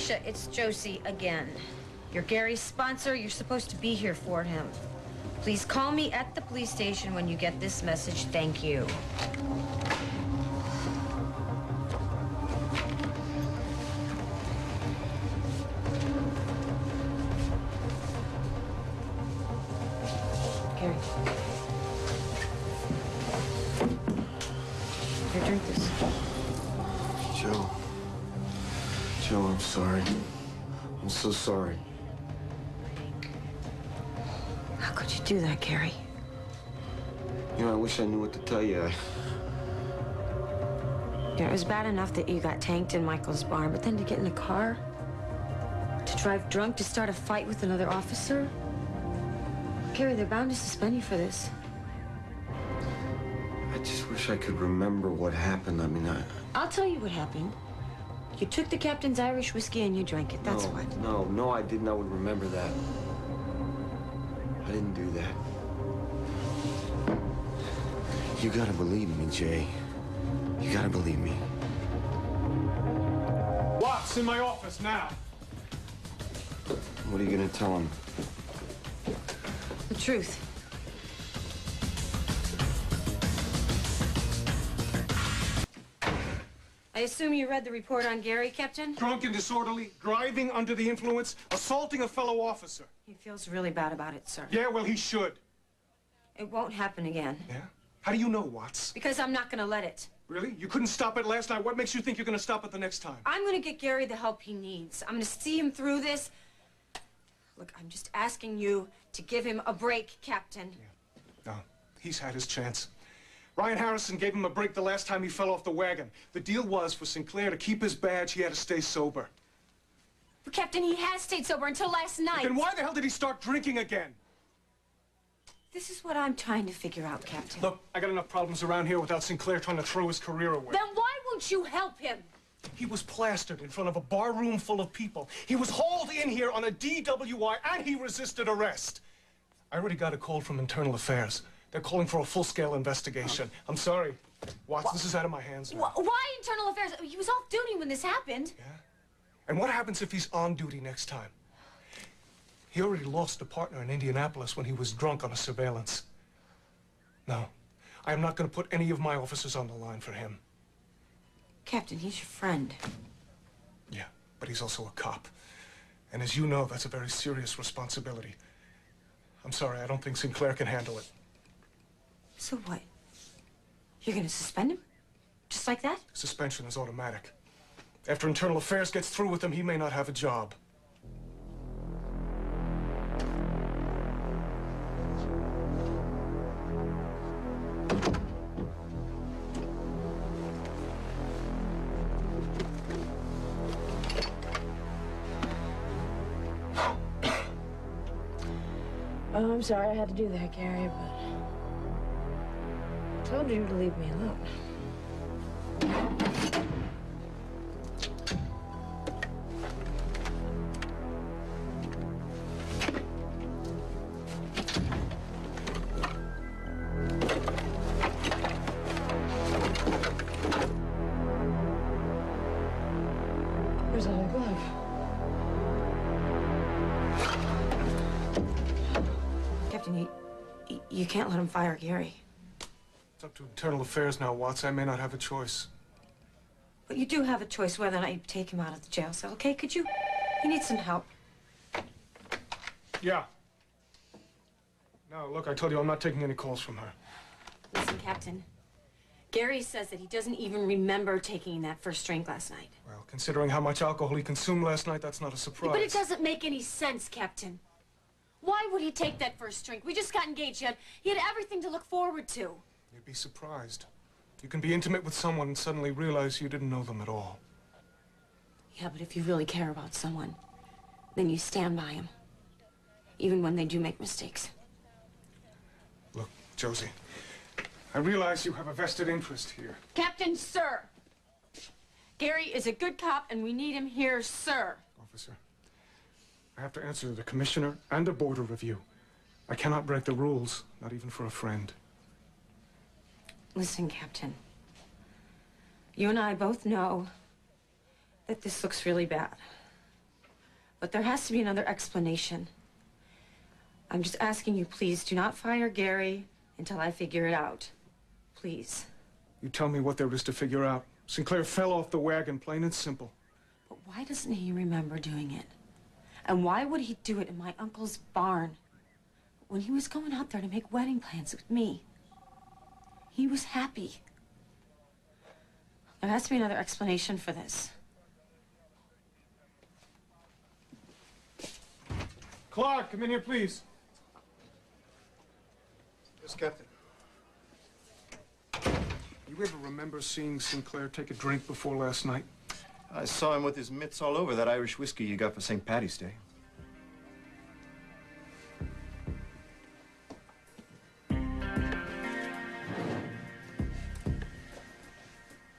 Alicia, it's Josie again. You're Gary's sponsor. You're supposed to be here for him. Please call me at the police station when you get this message. Thank you. Gary. Here, drink this. Joe. Joe, I'm sorry. I'm so sorry. How could you do that, Gary? You know, I wish I knew what to tell you. Yeah, it was bad enough that you got tanked in Michael's barn, but then to get in a car, to drive drunk, to start a fight with another officer? Gary, they're bound to suspend you for this. I just wish I could remember what happened. I mean, I'll tell you what happened. You took the captain's Irish whiskey and you drank it, that's what. No, I didn't. I would remember that. I didn't do that. You gotta believe me, Jay. You gotta believe me. Watts, in my office now. What are you gonna tell him? The truth. I assume you read the report on Gary, Captain? Drunk and disorderly, driving under the influence, assaulting a fellow officer. He feels really bad about it, sir. Yeah, well, he should. It won't happen again. Yeah? How do you know, Watts? Because I'm not gonna let it. Really? You couldn't stop it last night. What makes you think you're gonna stop it the next time? I'm gonna get Gary the help he needs. I'm gonna see him through this. Look, I'm just asking you to give him a break, Captain. Yeah. No, he's had his chance. Ryan Harrison gave him a break the last time he fell off the wagon. The deal was for Sinclair to keep his badge, he had to stay sober. But, Captain, he has stayed sober until last night. Then why the hell did he start drinking again? This is what I'm trying to figure out, Captain. Look, I got enough problems around here without Sinclair trying to throw his career away. Then why won't you help him? He was plastered in front of a bar room full of people. He was hauled in here on a DWI, and he resisted arrest. I already got a call from Internal Affairs. They're calling for a full-scale investigation. I'm sorry, Watts, this is out of my hands now. Why Internal Affairs? He was off duty when this happened. Yeah? And what happens if he's on duty next time? He already lost a partner in Indianapolis when he was drunk on a surveillance. No, I am not going to put any of my officers on the line for him. Captain, he's your friend. Yeah, but he's also a cop. And as you know, that's a very serious responsibility. I'm sorry, I don't think Sinclair can handle it. So what? You're gonna suspend him? Just like that? Suspension is automatic. After Internal Affairs gets through with him, he may not have a job. Oh, I'm sorry I had to do that, Gary, but I told you to leave me alone. Where's that glove? Captain, you can't let him fire Gary. It's up to Internal Affairs now, Watts. I may not have a choice. But you do have a choice whether or not you take him out of the jail cell, okay? Could you? He needs some help. Yeah. No, look, I told you I'm not taking any calls from her. Listen, Captain. Gary says that he doesn't even remember taking that first drink last night. Well, considering how much alcohol he consumed last night, that's not a surprise. But it doesn't make any sense, Captain. Why would he take that first drink? We just got engaged. He had everything to look forward to. You'd be surprised. You can be intimate with someone and suddenly realize you didn't know them at all. Yeah, but if you really care about someone, then you stand by him. Even when they do make mistakes. Look, Josie, I realize you have a vested interest here. Captain, sir. Gary is a good cop and we need him here, sir. Officer, I have to answer to the commissioner and a board of review. I cannot break the rules, not even for a friend. Listen, Captain. You and I both know that this looks really bad. but there has to be another explanation. I'm just asking you, please, do not fire Gary until I figure it out. Please. You tell me what there is to figure out. Sinclair fell off the wagon, plain and simple. But why doesn't he remember doing it? And why would he do it in my uncle's barn? When he was going out there to make wedding plans with me, he was happy. There has to be another explanation for this. Clark, come in here, please. Yes, Captain. You ever remember seeing Sinclair take a drink before last night? I saw him with his mitts all over that Irish whiskey you got for St. Paddy's Day.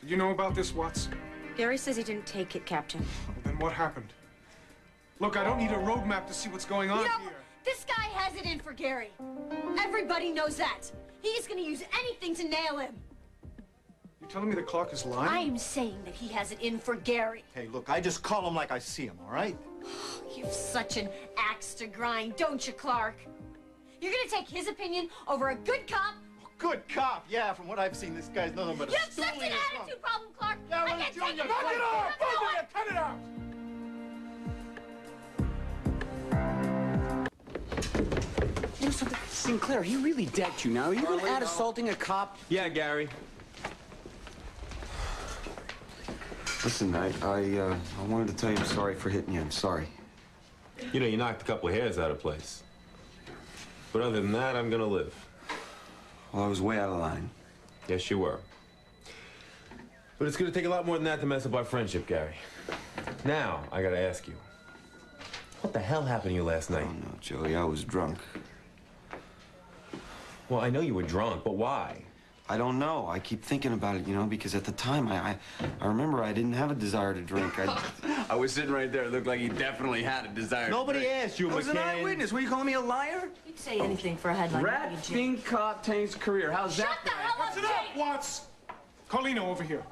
Did you know about this, Watts? Gary says he didn't take it, Captain. Well, then what happened? Look, I don't need a roadmap to see what's going on You know, here. this guy has it in for Gary. Everybody knows that. He's gonna use anything to nail him. You telling me that Clark is lying? I'm saying that he has it in for Gary. Hey, look, I just call him like I see him, all right? You've such an axe to grind, don't you, Clark? You're gonna take his opinion over a good cop? Good cop, yeah. From what I've seen, this guy's nothing but a You have stool such in an his attitude problem, Clark. Yeah, I well, can't Junior, take it. knock it off! Both of you, Cut it out! Do something. Sinclair, he really decked you now. Are you going to add assaulting a cop? Yeah, Gary. Listen, I wanted to tell you I'm sorry for hitting you. I'm sorry. You know, you knocked a couple of hairs out of place. But other than that, I'm gonna live. Well, I was way out of line. Yes, you were. But it's gonna take a lot more than that to mess up our friendship, Gary. Now, I gotta ask you. What the hell happened to you last night? Oh, no, Joey, I was drunk. Well, I know you were drunk, but why? I don't know. I keep thinking about it, you know, because at the time, I remember I didn't have a desire to drink. I was sitting right there. It looked like he definitely had a desire. Nobody asked you, I was an McCann. eyewitness. What, are you calling me a liar? You'd say anything for a headline. Rat wouldn't you, Jake? fiend cop tanks career. How's Shut that? the hell up, That's enough, Jake! Watts! Carlino, over here.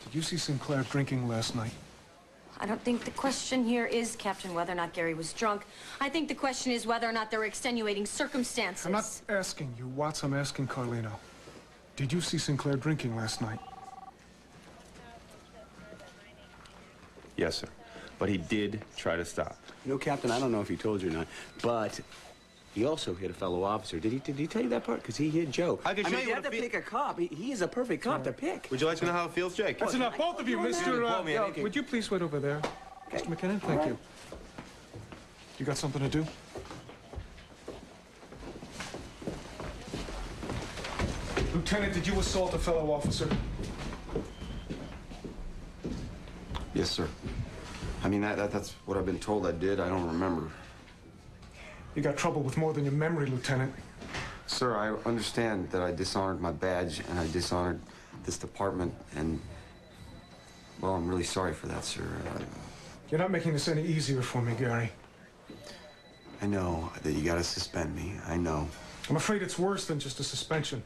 Did you see Sinclair drinking last night? I don't think the question here is, Captain, whether or not Gary was drunk. I think the question is whether or not there were extenuating circumstances. I'm not asking you, Watts. I'm asking Carlino. Did you see Sinclair drinking last night? Yes, sir. But he did try to stop. You know, Captain, I don't know if he told you or not, but he also hit a fellow officer. Did he tell you that part? Because he hit Joe. I can show mean, you if you what had to it pick a cop. He is a perfect cop to pick. Would you like to know how it feels, Jake? That's enough, both of you, Mr. Call me anything. Would you please wait over there? Mr. McKinnon, thank you. You got something to do? Lieutenant, did you assault a fellow officer? Yes, sir. I mean, that's what I've been told I did. I don't remember. You got trouble with more than your memory, Lieutenant. Sir, I understand that I dishonored my badge and I dishonored this department, and, well, I'm really sorry for that, sir. You're not making this any easier for me, Gary. I know that you gotta suspend me. I know. I'm afraid it's worse than just a suspension.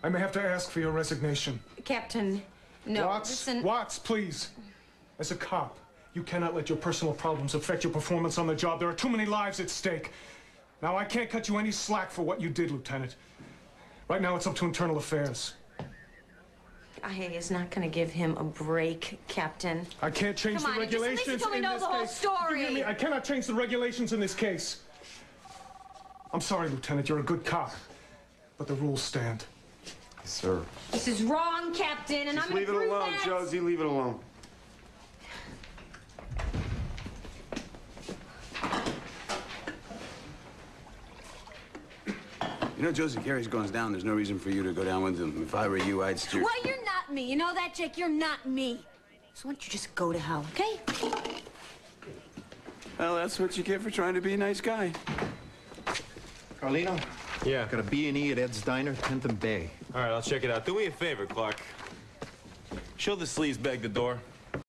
I may have to ask for your resignation. Captain, no, Watts, listen. Watts, please. As a cop, you cannot let your personal problems affect your performance on the job. There are too many lives at stake. Now, I can't cut you any slack for what you did, Lieutenant. Right now, it's up to Internal Affairs. IA is not going to give him a break, Captain. I can't change Come the on, just at least regulations you told me in know this the whole case. story. You hear me? I cannot change the regulations in this case. I'm sorry, Lieutenant. You're a good cop. But the rules stand. Yes, sir. This is wrong, Captain, and I'm going Leave to it prove alone, that. Josie. Leave it alone. You know, Josie, Gary's going down. There's no reason for you to go down with him. If I were you, I'd steer. Well, you're not me. You know that, Jake? You're not me. So why don't you just go to hell, okay? Well, that's what you get for trying to be a nice guy. Carlino, Yeah. got a B&E at Ed's Diner, 10th and Bay. All right, I'll check it out. Do me a favor, Clark. Show the sleazebag the door.